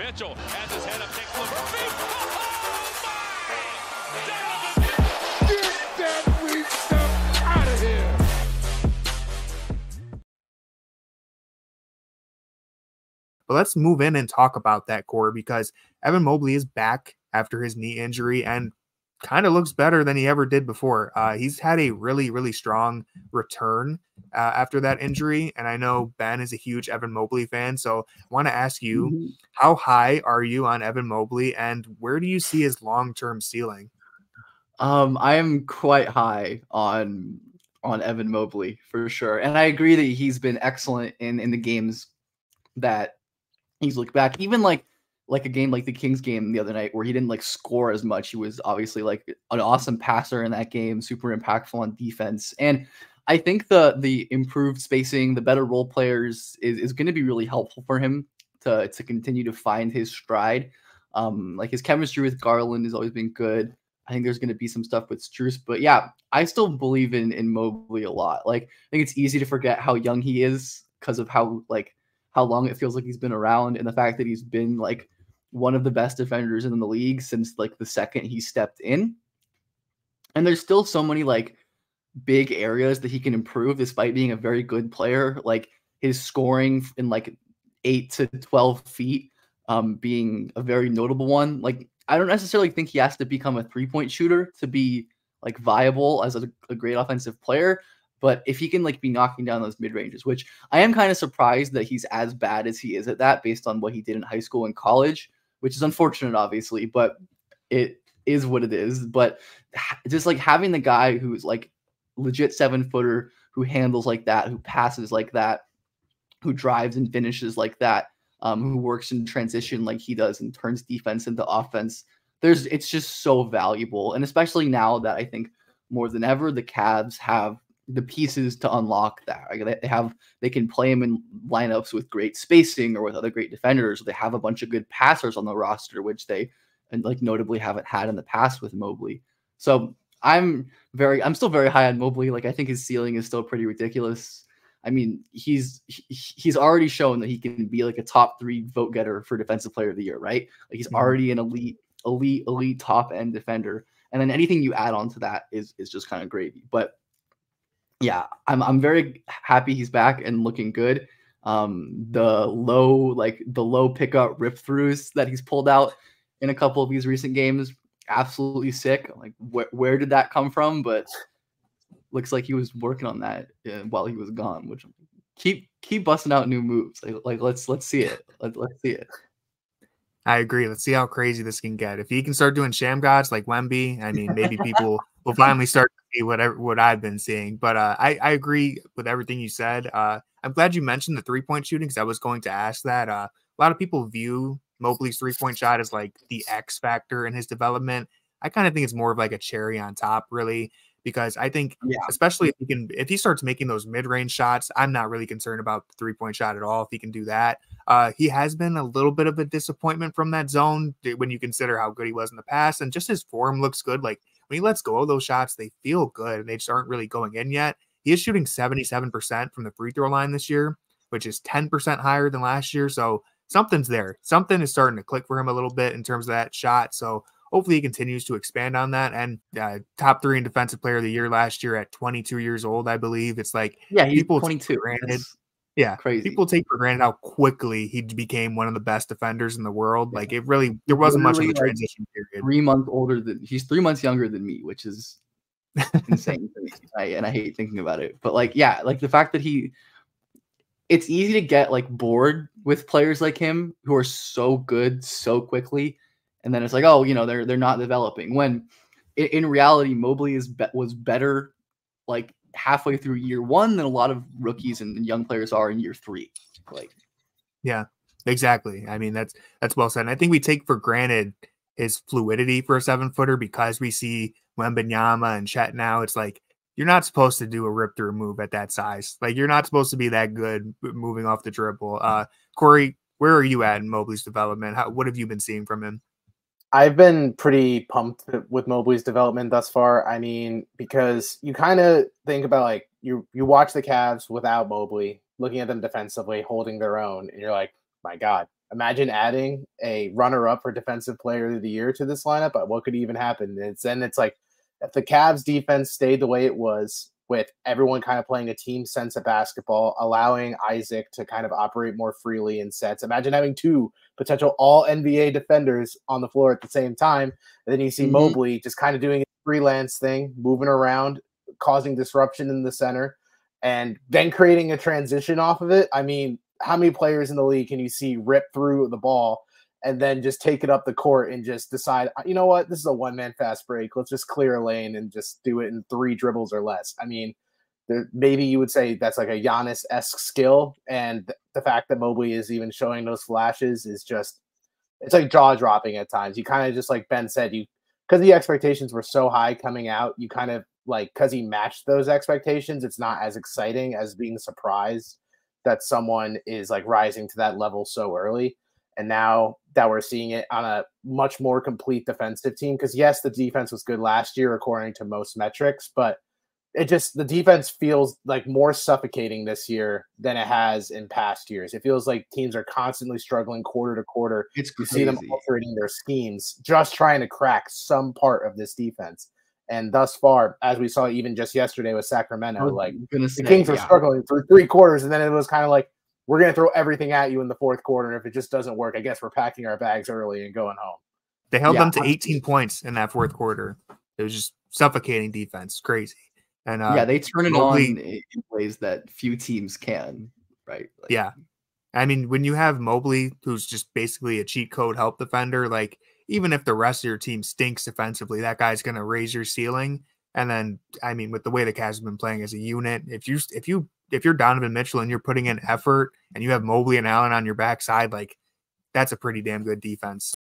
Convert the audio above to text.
Mitchell has his head up, takes one for feet. Get that weak stuff out of here. But let's move in and talk about that core, because Evan Mobley is back after his knee injury and kind of looks better than he ever did before. He's had a really, really strong return after that injury. And I know Ben is a huge Evan Mobley fan. So I want to ask you, how high are you on Evan Mobley, and where do you see his long-term ceiling? I am quite high on Evan Mobley for sure. And I agree that he's been excellent in the games that he's looked back, even like a game like the Kings game the other night where he didn't like score as much. He was obviously like an awesome passer in that game, super impactful on defense. And I think the improved spacing, the better role players is going to be really helpful for him to continue to find his stride. Like his chemistry with Garland has always been good. I think there's going to be some stuff with Strus, but yeah, I still believe in Mobley a lot. Like, I think it's easy to forget how young he is because of how long it feels like he's been around, and the fact that he's been like one of the best defenders in the league since like the second he stepped in. And there's still so many like big areas that he can improve despite being a very good player. Like his scoring in like 8 to 12 feet being a very notable one. Like, I don't necessarily think he has to become a 3-point shooter to be like viable as a great offensive player. But if he can like be knocking down those mid ranges, which I am kind of surprised that he's as bad as he is at that based on what he did in high school and college, which is unfortunate, obviously, but it is what it is. But just like having the guy who's like legit 7-footer, who handles like that, who passes like that, who drives and finishes like that, who works in transition like he does and turns defense into offense, it's just so valuable. And especially now that I think more than ever, the Cavs have the pieces to unlock that. Like they can play him in lineups with great spacing or with other great defenders. They have a bunch of good passers on the roster, which they like notably haven't had in the past with Mobley. So I'm still very high on Mobley. Like, I think his ceiling is still pretty ridiculous. I mean, he's already shown that he can be like a top 3 vote getter for Defensive Player of the Year, right? Like, he's already an elite top end defender. And then anything you add on to that is just kind of gravy. But yeah, I'm very happy he's back and looking good. The low pickup rip throughs that he's pulled out in a couple of these recent games, absolutely sick. Like, where did that come from? But looks like he was working on that while he was gone. Which keep busting out new moves. Like let's see it. Let's see it. I agree. Let's see how crazy this can get. If he can start doing sham gods like Wemby, I mean, maybe people will finally start to see what I've been seeing. But I agree with everything you said. I'm glad you mentioned the 3-point shooting, because I was going to ask that. A lot of people view Mobley's 3-point shot as like the X factor in his development. I kind of think it's more of like a cherry on top, really, because I think, especially if he starts making those mid-range shots, I'm not really concerned about the 3-point shot at all if he can do that. He has been a little bit of a disappointment from that zone when you consider how good he was in the past, and just his form looks good. Like, when he lets go of those shots, they feel good, and they just aren't really going in yet. He is shooting 77% from the free throw line this year, which is 10% higher than last year. So something's there. Something is starting to click for him a little bit in terms of that shot. So hopefully he continues to expand on that. And top 3 in Defensive Player of the Year last year at 22 years old, I believe. It's like, yeah, he's people 22. Granted, yeah, crazy. People take for granted how quickly he became one of the best defenders in the world. Yeah. Like, it really, there wasn't much of a transition period. 3 months older he's 3 months younger than me, which is insane to me. And I hate thinking about it. But like, yeah, like the fact that it's easy to get like bored with players like him who are so good so quickly. And then it's like, oh, they're not developing. When in reality, Mobley was better like halfway through year 1 than a lot of rookies and young players are in year 3. Like, yeah, exactly. I mean, that's well said. And I think we take for granted his fluidity for a 7-footer because we see Wembanyama and Chet now. It's like, you're not supposed to do a rip through move at that size. Like, you're not supposed to be that good moving off the dribble. Corey, where are you at in Mobley's development? What have you been seeing from him? I've been pretty pumped with Mobley's development thus far. I mean, because you kind of think about, like, you watch the Cavs without Mobley, looking at them defensively, holding their own, and you're like, my God, Imagine adding a runner-up for Defensive Player of the Year to this lineup. But what could even happen? It's like if the Cavs defense stayed the way it was, with everyone kind of playing a team sense of basketball, allowing Isaac to kind of operate more freely in sets. Imagine having 2 potential all-NBA defenders on the floor at the same time. And then you see Mobley just kind of doing a freelance thing, moving around, causing disruption in the center, and then creating a transition off of it. I mean, how many players in the league can you see rip through the ball and then just take it up the court and just decide, you know what, this is a one-man fast break. Let's just clear a lane and just do it in 3 dribbles or less. I mean, maybe you would say that's like a Giannis-esque skill, and the fact that Mobley is even showing those flashes is just, it's like jaw-dropping at times. You kind of just, like Ben said, because the expectations were so high coming out, you kind of, like, because he matched those expectations, it's not as exciting as being surprised that someone is, like, rising to that level so early. And now that we're seeing it on a much more complete defensive team, because yes, the defense was good last year according to most metrics, but the defense feels like more suffocating this year than it has in past years. It feels like teams are constantly struggling quarter to quarter. It's crazy. You see them altering their schemes, just trying to crack some part of this defense. And thus far, as we saw even just yesterday with Sacramento, like the Kings were struggling through 3 quarters, and then it was kind of like, we're going to throw everything at you in the 4th quarter. And if it just doesn't work, I guess we're packing our bags early and going home. They held them to 18 points in that 4th quarter. It was just suffocating defense. Crazy. And they turn it on in ways that few teams can, right? Like, yeah. I mean, when you have Mobley, who's just basically a cheat code help defender, like, even if the rest of your team stinks defensively, that guy's going to raise your ceiling. And then, I mean, with the way the Cavs have been playing as a unit, if you're Donovan Mitchell and you're putting in effort and you have Mobley and Allen on your backside, like, that's a pretty damn good defense.